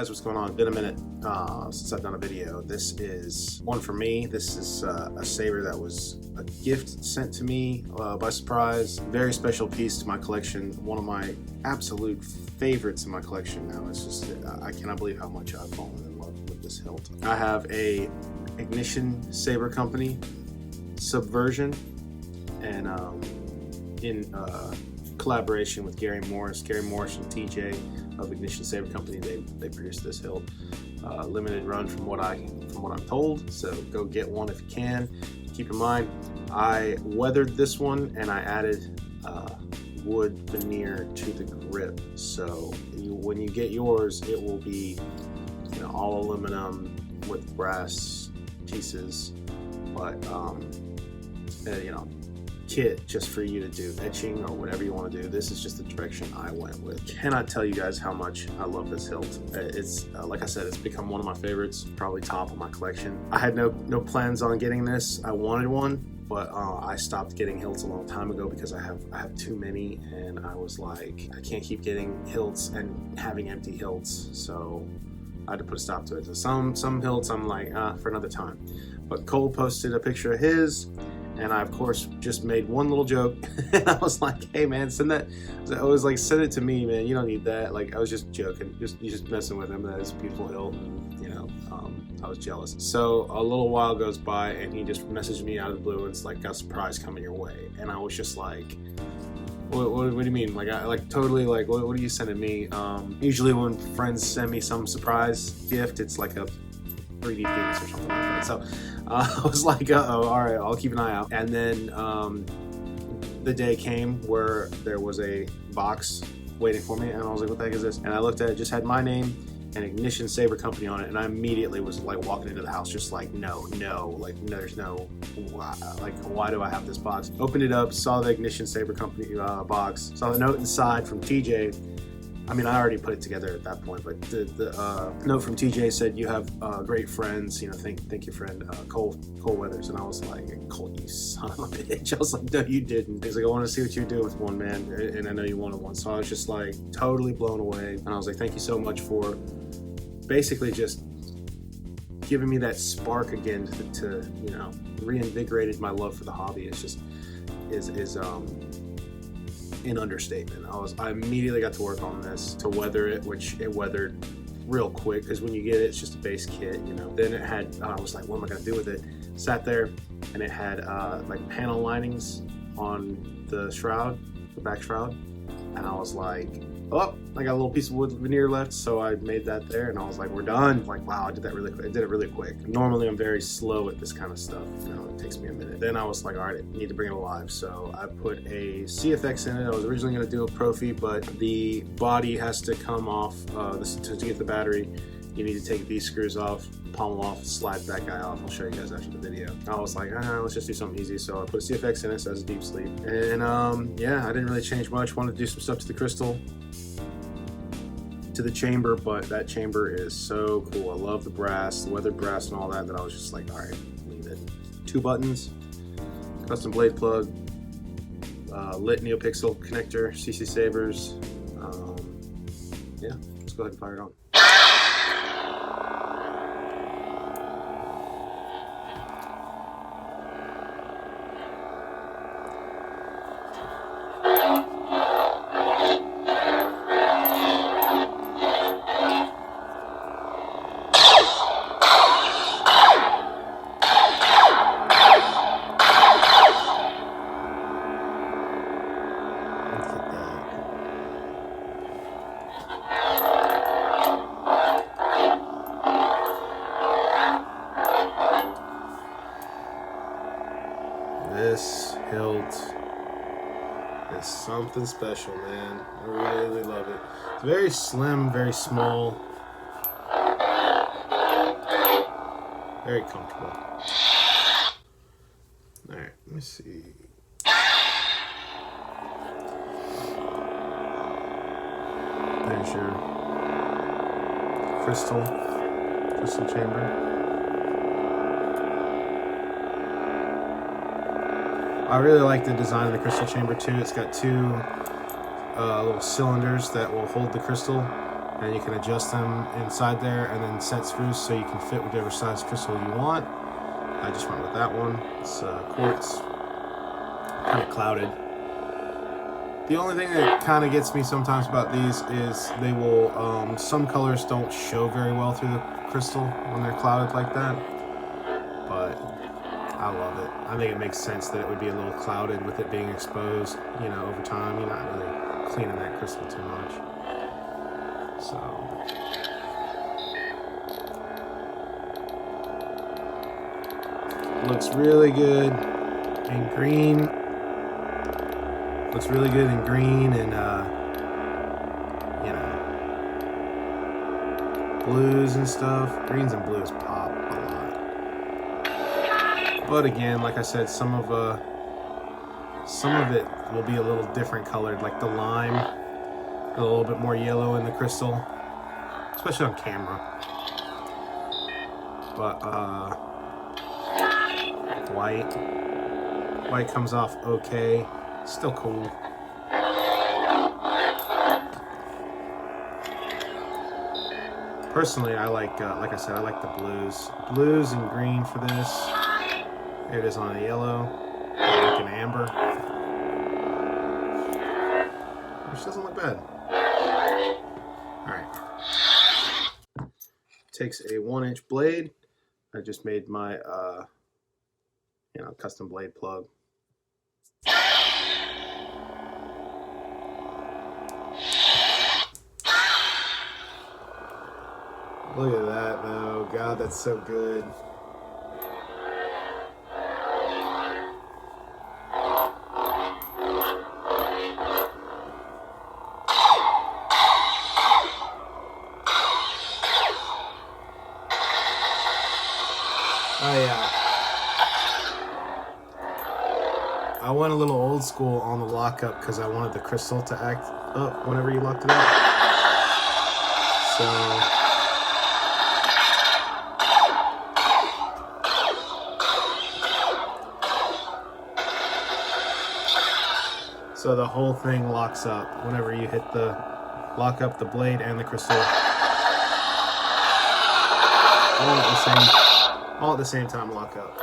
guys, what's going on? Been a minute since I've done a video. This is one for me. This is a saber that was a gift sent to me by surprise. Very special piece to my collection. One of my absolute favorites in my collection now. It's just, I cannot believe how much I've fallen in love with this hilt. I have a Ignition Saber Company Subversion, and in collaboration with Gary Morris and TJ of Ignition Saber Company, they produced this hilt. Limited run from what I'm told, so go get one if you can. Keep in mind, I weathered this one and I added wood veneer to the grip, so when you get yours, it will be, you know, all aluminum with brass pieces, but you know, kit just for you to do etching or whatever you want to do. This is just the direction I went with. Cannot tell you guys how much I love this hilt. It's like I said, it's become one of my favorites, probably top of my collection. I had no plans on getting this. I wanted one, but I stopped getting hilts a long time ago because I have too many, and I was like, I can't keep getting hilts and having empty hilts, so I had to put a stop to it. So some hilts I'm like, for another time. But Cole posted a picture of his, and I, of course, just made one little joke. And I was like, hey, man, send that. I was like, send it to me, man. You don't need that. Like, I was just joking, just messing with him. That is a beautiful hilt. And, you know, I was jealous. So a little while goes by, and he just messaged me out of the blue, and it's like, got a surprise coming your way. And I was just like, what do you mean? Like, I like totally like, what are you sending me? Usually when friends send me some surprise gift, it's like a 3D penis or something like that. So I was like, uh-oh, all right, I'll keep an eye out. And then the day came where there was a box waiting for me, and I was like, what the heck is this? And I looked at it, just had my name and Ignition Saber Company on it, and I immediately was like walking into the house just like, no, like there's no, like, why do I have this box? Opened it up, saw the Ignition Saber Company box, saw the note inside from TJ. I mean, I already put it together at that point, but the note from TJ said, you have great friends, you know, thank your friend Cole Weathers. And I was like, Cole, you son of a bitch. I was like, no, you didn't. He's like, I want to see what you do with one, man, and I know you wanted one. So I was just like totally blown away, and I was like, thank you so much for basically just giving me that spark again to you know, reinvigorated my love for the hobby. It's just is an understatement. I immediately got to work on this to weather it, which it weathered real quick, because when you get it, it's just a base kit, you know. Then it had, I was like, what am I gonna do with it? Sat there, and it had like panel linings on the shroud, the back shroud, and I was like, oh, I got a little piece of wood veneer left, so I made that there, and I was like, we're done. Like, wow, I did that really quick. I did it really quick. Normally, I'm very slow at this kind of stuff. You know, it takes me a minute. Then I was like, all right, I need to bring it alive. So I put a CFX in it. I was originally going to do a Profi, but the body has to come off to get the battery. You need to take these screws off, pommel off, slide that guy off. I'll show you guys after the video. I was like, let's just do something easy. So I put a CFX in it, so it has a deep sleeve. And yeah, I didn't really change much. Wanted to do some stuff to the crystal, to the chamber, but that chamber is so cool. I love the brass, the weathered brass and all that, I was just like, all right, leave it. 2 buttons, custom blade plug, lit NeoPixel connector, CC Sabers. Yeah, let's go ahead and fire it on. This hilt is something special, man. I really love it. It's very slim, very small, very comfortable. All right, let me see. There's your crystal chamber. I really like the design of the crystal chamber too. It's got 2 little cylinders that will hold the crystal and you can adjust them inside there, and then set screws so you can fit whatever size crystal you want. I just went with that one. It's quartz, kind of clouded. The only thing that kind of gets me sometimes about these is they will, some colors don't show very well through the crystal when they're clouded like that, but I love it. I think it makes sense that it would be a little clouded with it being exposed, you know, over time. You're not really cleaning that crystal too much. So looks really good in green. Looks really good in green and you know, blues and stuff. Greens and blues pop a lot. But again, like I said, some of it will be a little different colored, like the lime, a little bit more yellow in the crystal, especially on camera. But white comes off okay, still cool. Personally, I like I said, I like the blues and green for this. Here it is on a yellow, like an amber, which doesn't look bad. All right, takes a 1-inch blade. I just made my you know, custom blade plug. Look at that though, God, that's so good. Oh yeah. I went a little old school on the lockup because I wanted the crystal to act up whenever you locked it up. So the whole thing locks up whenever you hit the lock up the blade and the crystal all at the same time lock up.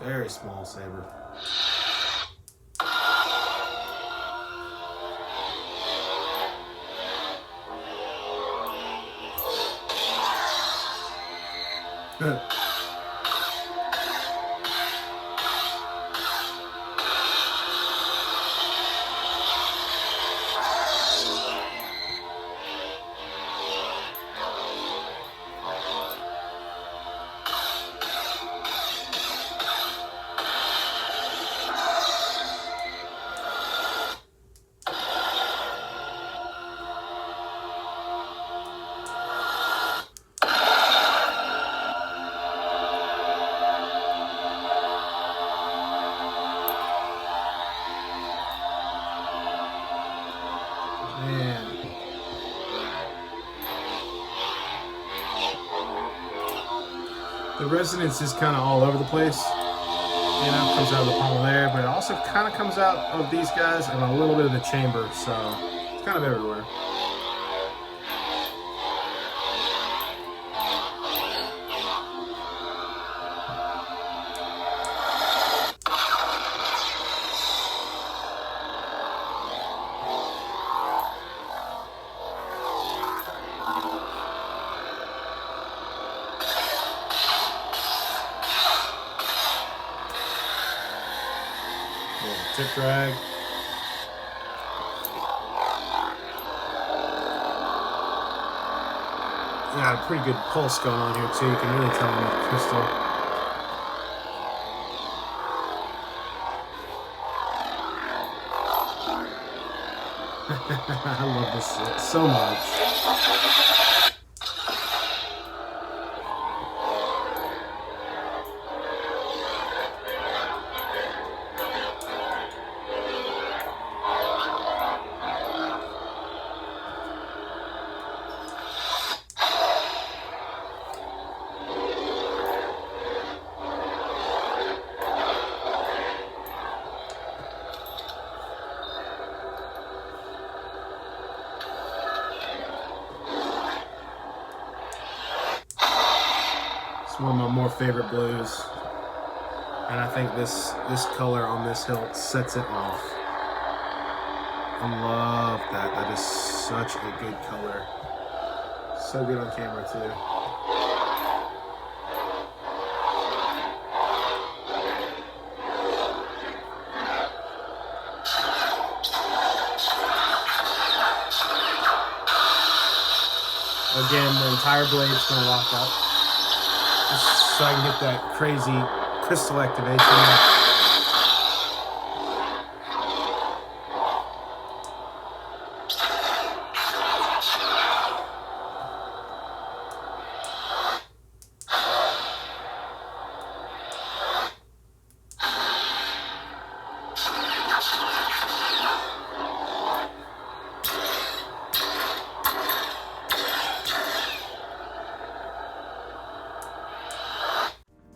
Very small saber. The resonance is kind of all over the place. You know, comes out of the pommel there, but it also kind of comes out of these guys and a little bit of the chamber, so it's kind of everywhere. Tip drag. Got a pretty good pulse going on here too. You can really tell with crystal. I love this so much. It's one of my more favorite blues, and I think this color on this hilt sets it off. I love that. That is such a good color. So good on camera too. Again, the entire blade's gonna lock up, just so I can get that crazy crystal activation.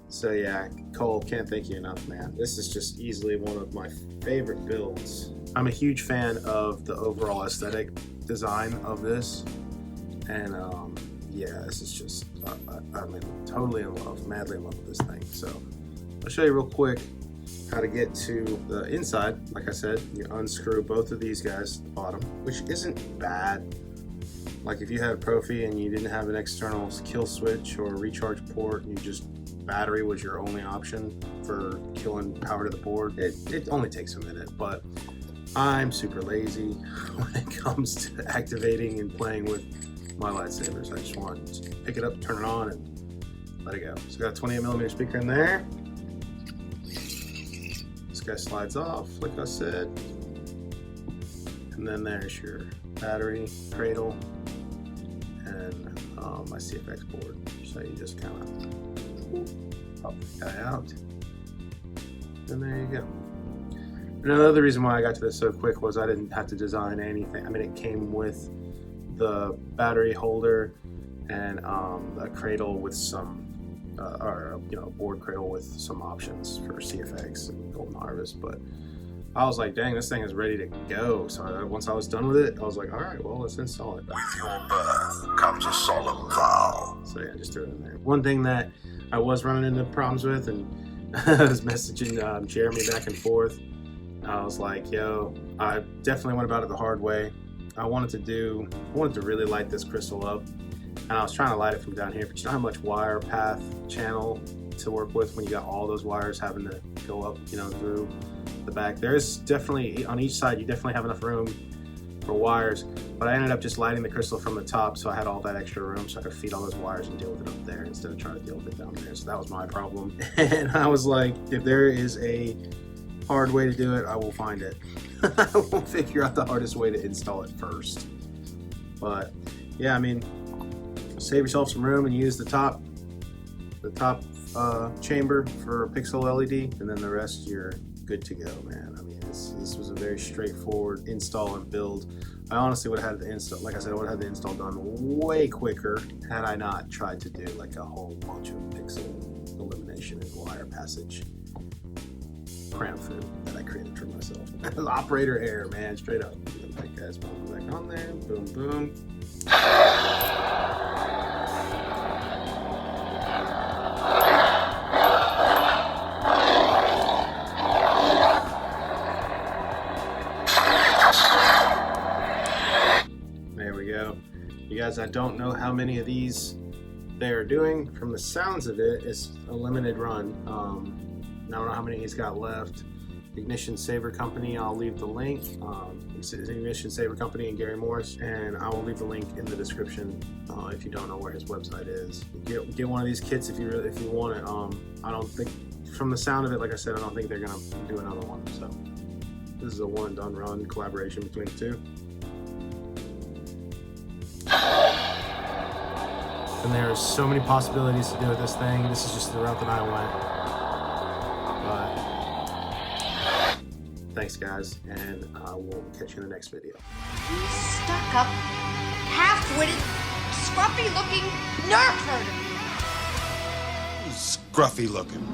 So yeah, Cole, can't thank you enough, man. This is just easily one of my favorite builds. I'm a huge fan of the overall aesthetic design of this, and yeah, this is just, I'm totally in love, madly in love with this thing. So I'll show you real quick how to get to the inside. Like I said, you unscrew both of these guys at the bottom, which isn't bad. Like if you had a Profi and you didn't have an external kill switch or recharge port, and you just battery was your only option for killing power to the board, it only takes a minute. But I'm super lazy when it comes to activating and playing with my lightsabers. I just want to pick it up, turn it on, and let it go. So got a 28mm speaker in there. This guy slides off, like I said. And then there's your battery, cradle, and my CFX board. So you just kind of pop the guy out. And there you go. Another reason why I got to this so quick was I didn't have to design anything. I mean, it came with the battery holder and a cradle with some, board cradle with some options for CFX and Golden Harvest. But I was like, dang, this thing is ready to go. So once I was done with it, I was like, all right, well, let's install it. With your birth comes a solemn vow. So yeah, just threw it in there. One thing that I was running into problems with, and I was messaging Jeremy back and forth. I was like, yo, I definitely went about it the hard way. I wanted to really light this crystal up, and I was trying to light it from down here, but you know how much wire path channel to work with when you got all those wires having to go up, through the back. There's definitely, on each side, you definitely have enough room for wires, but I ended up just lighting the crystal from the top, so I had all that extra room so I could feed all those wires and deal with it up there instead of trying to deal with it down there. So that was my problem. And I was like, if there is a hard way to do it, I will find it. I will figure out the hardest way to install it first. But yeah, I mean, save yourself some room and use the top chamber for a pixel LED, and then the rest you're good to go, man. I mean, this was a very straightforward install and build. I honestly would have had the install, like I said, I would have had the install done way quicker had I not tried to do like a whole bunch of pixel elimination and wire passage cram food that I created for myself. Operator error, man, straight up. That guy's popping back on there, boom, boom. There we go. You guys, I don't know how many of these they are doing. From the sounds of it, it's a limited run. I don't know how many he's got left. Ignition Saber Company, I'll leave the link. It's Ignition Saber Company and Gary Morris, and I will leave the link in the description if you don't know where his website is. Get one of these kits if you want it. I don't think, from the sound of it, like I said, I don't think they're gonna do another one. So this is a one and done run collaboration between the two. And there are so many possibilities to do with this thing. This is just the route that I went. But thanks, guys, and we'll catch you in the next video. You stuck-up, half-witted, scruffy-looking nerf herder. Scruffy looking.